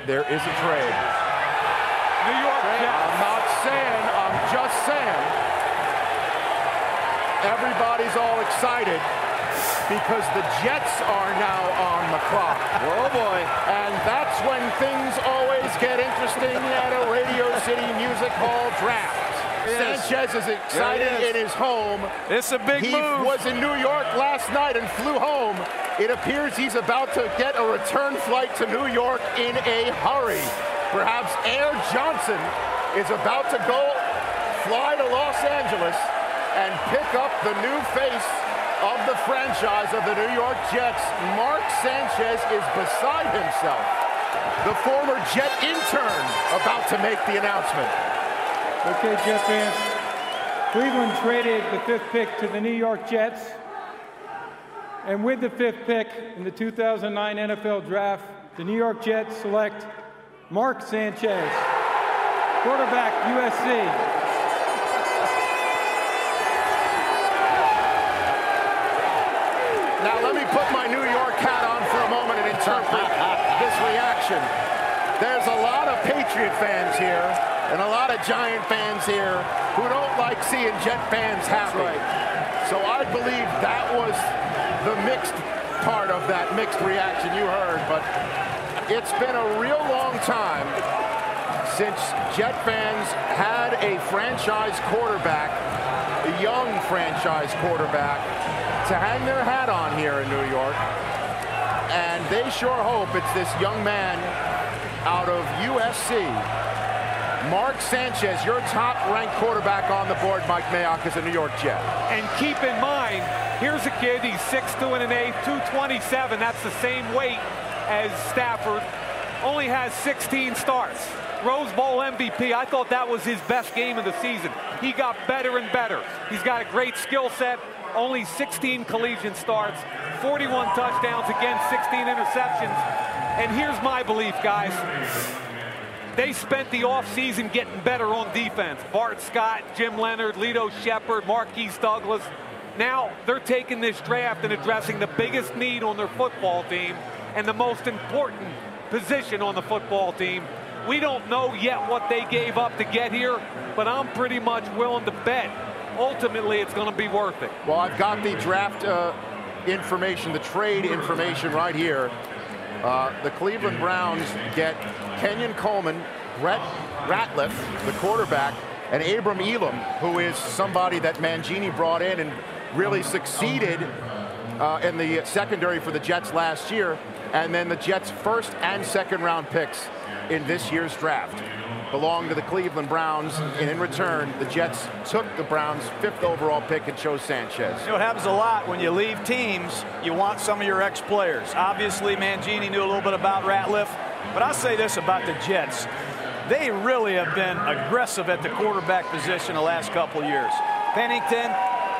There is a trade. New York Jets. I'm not saying, I'm just saying. Everybody's all excited because the Jets are now on the clock. Oh boy. And that's when things always get interesting at a Radio City Music Hall draft. Sanchez is excited in his home. It's a big move. He was in New York last night and flew home. It appears he's about to get a return flight to New York in a hurry. Perhaps Air Johnson is about to go fly to Los Angeles and pick up the new face of the franchise of the New York Jets. Mark Sanchez is beside himself. The former Jet intern about to make the announcement. Okay, Jet fans. Cleveland traded the 5th pick to the New York Jets. And with the 5th pick in the 2009 NFL Draft, the New York Jets select Mark Sanchez, quarterback, USC. Now let me put my New York hat on for a moment and interpret this reaction. There's a lot of Patriot fans here and a lot of Giant fans here who don't like seeing Jet fans happy. So I believe that was the mixed part of that mixed reaction you heard. But it's been a real long time since Jet fans had a franchise quarterback, a young franchise quarterback, to hang their hat on here in New York. And they sure hope it's this young man out of USC. Mark Sanchez, your top-ranked quarterback on the board. Mike Mayock is a New York Jet. And keep in mind, here's a kid, he's 6'2 1/8", 227. That's the same weight as Stafford. Only has 16 starts. Rose Bowl MVP. I thought that was his best game of the season. He got better and better. He's got a great skill set. Only 16 collegiate starts, 41 touchdowns, again 16 interceptions. And here's my belief, guys. They spent the offseason getting better on defense. Bart Scott, Jim Leonard, Lito Shepard, Marquise Douglas. Now they're taking this draft and addressing the biggest need on their football team and the most important position on the football team. We don't know yet what they gave up to get here, but I'm pretty much willing to bet ultimately it's going to be worth it. Well, I've got the draft information, the trade information right here. The Cleveland Browns get Kenyon Coleman, Brett Ratliff, the quarterback, and Abram Elam, who is somebody that Mangini brought in and really succeeded in the secondary for the Jets last year. And then the Jets' first and second round picks in this year's draft belong to the Cleveland Browns, and in return, the Jets took the Browns' 5th overall pick and chose Sanchez. You know, it happens a lot when you leave teams. You want some of your ex-players. Obviously, Mangini knew a little bit about Ratliff, but I'll say this about the Jets. They really have been aggressive at the quarterback position the last couple of years. Pennington,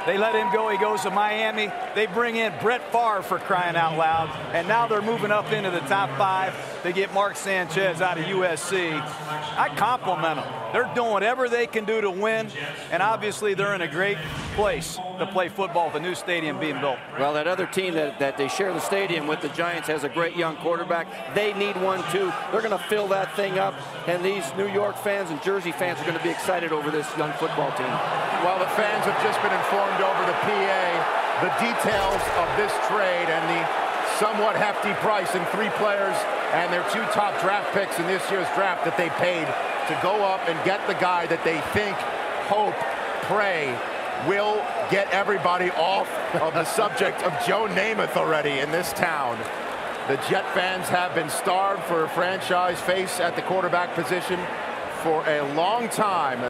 they let him go. He goes to Miami. They bring in Brett Favre, for crying out loud. And now they're moving up into the top 5. They get Mark Sanchez out of USC. I compliment them. They're doing whatever they can do to win. And obviously, they're in a great place to play football with a new stadium being built. Well, that other team that they share the stadium with, the Giants, has a great young quarterback. They need one, too. They're going to fill that thing up. And these New York fans and Jersey fans are going to be excited over this young football team. Well, the fans have just been informed over the PA the details of this trade and the somewhat hefty price in 3 players and their 2 top draft picks in this year's draft that they paid to go up and get the guy that they think, hope, pray will get everybody off of the subject of Joe Namath already in this town. The Jet fans have been starved for a franchise face at the quarterback position for a long time.